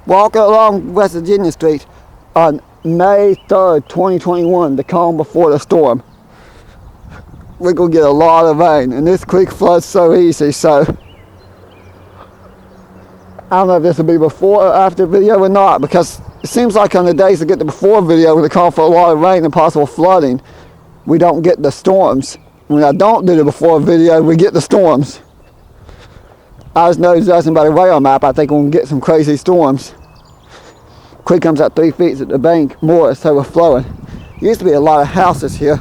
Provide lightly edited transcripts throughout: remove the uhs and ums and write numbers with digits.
Walking along West Virginia Street on May 3rd, 2021, the calm before the storm. We're going to get a lot of rain, and this creek floods so easy, so I don't know if this will be before or after video or not, because it seems like on the days that get the before video, when they call for a lot of rain and possible flooding, we don't get the storms. When I don't do the before video, we get the storms. I just know judging by the radar map, I think we're going to get some crazy storms. Creek comes out 3 feet at the bank, more, it's overflowing. There used to be a lot of houses here.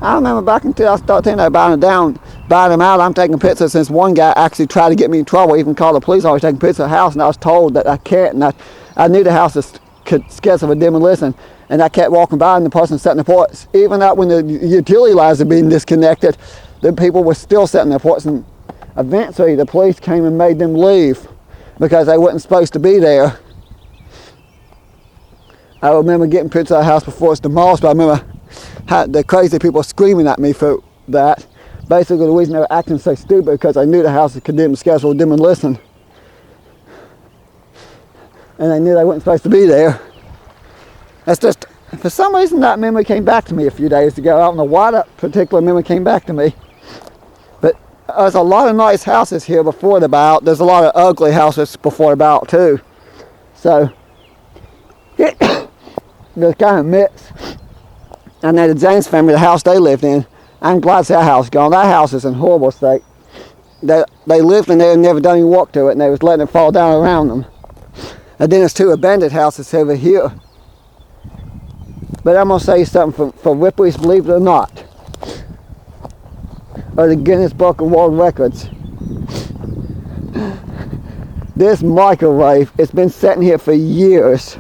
I remember back in 2013, they buying them out. I'm taking pictures since one guy actually tried to get me in trouble, even called the police. I was taking pictures of the house, and I was told that I can't, and I knew the house was scheduled for demolition, and I kept walking by, and the person setting the ports. Even out when the utility lines were being disconnected, the people were still setting their ports, and eventually the police came and made them leave because they weren't supposed to be there. I remember getting pictures of the house before it's demolished, but I remember the crazy people screaming at me for that. Basically, the reason they were acting so stupid because I knew the house was condemned, scheduled demolition, and they knew they weren't supposed to be there. That's just, for some reason, that memory came back to me a few days ago. I don't know why that particular memory came back to me, but there's a lot of nice houses here before the bout. There's a lot of ugly houses before the bout too. So there's kind of mix. And then the James family, the house they lived in, I'm glad to see that house gone. That house is in horrible state. They lived in there and never done any work to it, and they was letting it fall down around them. And then there's 2 abandoned houses over here. But I'm going to say something for Ripley's, believe it or not, or the Guinness Book of World Records. This microwave, it's been sitting here for years.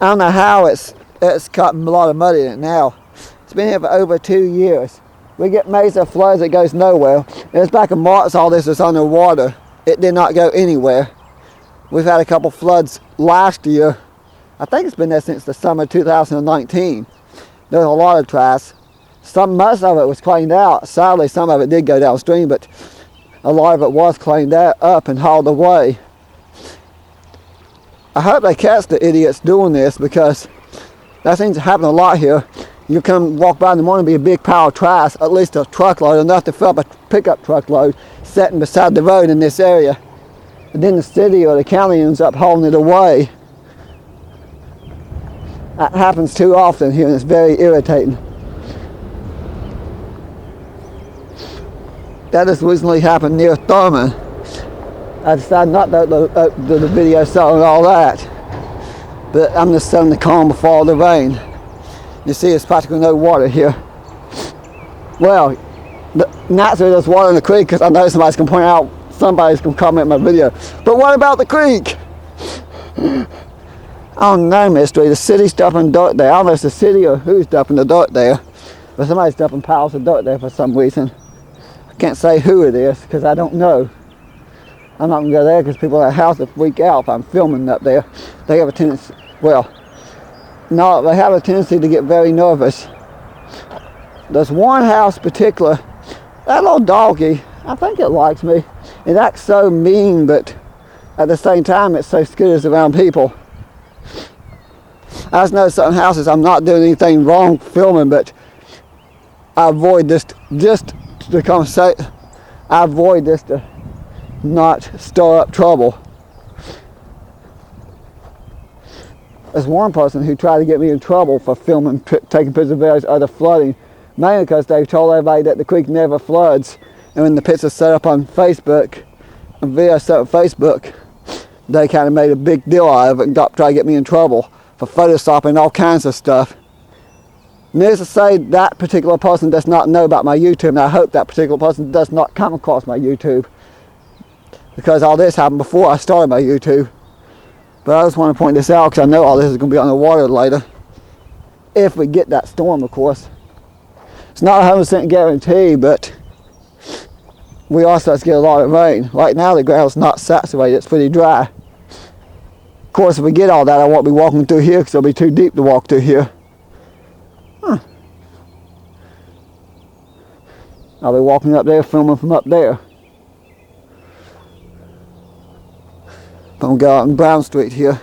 I don't know how it's caught a lot of mud in it now. It's been here for over 2 years. We get major floods, it goes nowhere. And it's back in March, all this is underwater. It did not go anywhere. We've had a couple floods last year. I think it's been there since the summer 2019. There was a lot of trash. Most of it was cleaned out. Sadly, some of it did go downstream, but a lot of it was cleaned up and hauled away. I hope they catch the idiots doing this, because that seems to happen a lot here. You come walk by in the morning, be a big pile of trash, at least a truckload, enough to fill up a pickup truckload, sitting beside the road in this area. And then the city or the county ends up hauling it away. That happens too often here, and it's very irritating. That has recently happened near Thurman. I decided not to do the video showing all that, but I'm just showing the calm before the rain. You see, there's practically no water here. Well, naturally there's water in the creek, because I know somebody's going to point out, somebody's going to comment my video. But what about the creek? Oh no, mystery. The city's dumping dirt there. I don't know if it's the city or who's dumping the dirt there, but somebody's dumping piles of dirt there for some reason. I can't say who it is because I don't know. I'm not going to go there because people at the house will freak out if I'm filming up there. They have a tendency, well, no, they have a tendency to get very nervous. There's one house in particular, that little doggy, I think it likes me. It acts so mean, but at the same time it's so scared around people. I just know certain houses I'm not doing anything wrong filming, but I avoid this just to come say, I avoid this to not stir up trouble. There's one person who tried to get me in trouble for filming, taking pictures of various other flooding, mainly because they told everybody that the creek never floods, and when the pictures set up on Facebook, and video set up on Facebook, they kind of made a big deal out of it and tried to get me in trouble for photoshopping all kinds of stuff. Needless to say, that particular person does not know about my YouTube, and I hope that particular person does not come across my YouTube, because all this happened before I started my YouTube. But I just want to point this out because I know all this is going to be on the water later. If we get that storm, of course. It's not a 100% guarantee, but we are supposed to get a lot of rain. Right now the ground's not saturated, it's pretty dry. Of course, if we get all that, I won't be walking through here because it'll be too deep to walk through here. I'll be walking up there, filming from up there. But we'll go out on Brown Street here.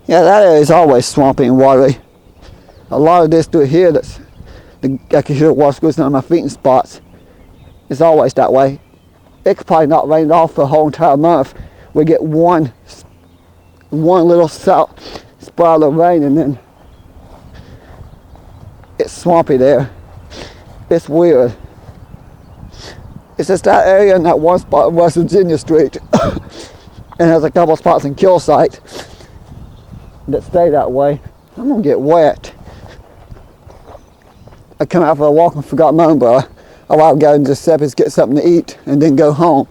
Yeah, that area is always swampy and watery. A lot of this through here, I can hear the water goes down my feet in spots. It's always that way. It could probably not rain at all for a whole entire month. We get one little spiral of rain and then it's swampy there. It's weird. It's just that area and that one spot in West Virginia Street. And there's a couple spots in Kilsite that stay that way. I'm gonna get wet. I come out for a walk and forgot my umbrella. Oh, I'll go to Giuseppe's, get something to eat, and then go home.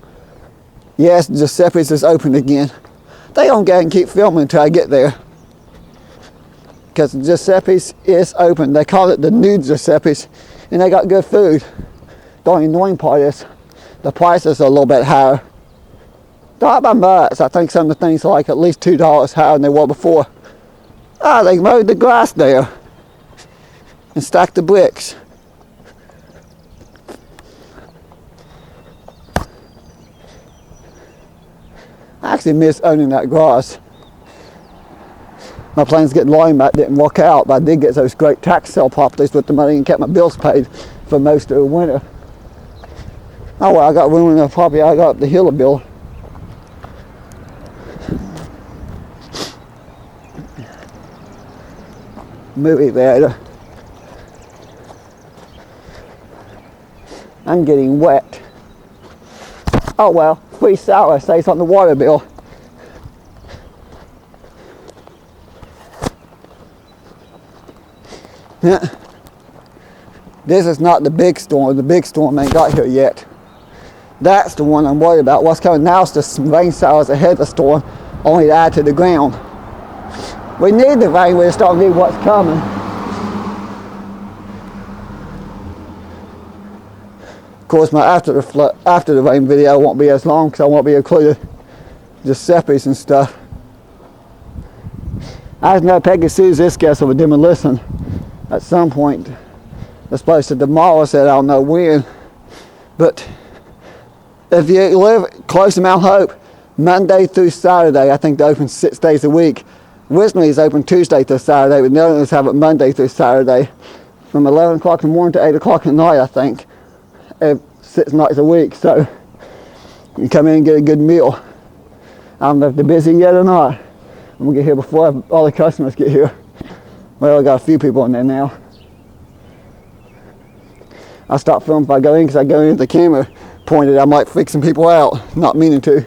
Yes, Giuseppe's is open again. They don't go and keep filming until I get there. Because Giuseppe's is open. They call it the new Giuseppe's, and they got good food. The only annoying part is the prices are a little bit higher. Not by much. I think some of the things are like at least $2 higher than they were before. Ah, they mowed the grass there and stacked the bricks. I actually miss owning that grass. My plans getting lawnmower didn't work out, but I did get those great tax sale properties with the money and kept my bills paid for most of the winter. Oh well, I got room in the property I got up the hill a bill. Movie theater. I'm getting wet. Oh well, free sour stays on the water bill. Yeah. This is not the big storm. The big storm ain't got here yet. That's the one I'm worried about. What's coming now is the rain showers ahead of the storm, only to add to the ground. We need the rain, we just don't need what's coming. Of course, my after the rain video won't be as long because I won't be included Giuseppe's and stuff. I just know Peggy Sue's this guest will demolition at some point. They're supposed to demolish it, I don't know when. But if you live close to Mount Hope, Monday through Saturday, I think they open 6 days a week. Originally it's open Tuesday through Saturday, but now they have it Monday through Saturday from 11 o'clock in the morning to 8 o'clock at night, I think. 6 nights a week, so you can come in and get a good meal. I don't know if they're busy yet or not. I'm gonna get here before all the customers get here. Well, I got a few people in there now. I stop filming if I go in because I go in with the camera pointed. I might freak some people out, not meaning to.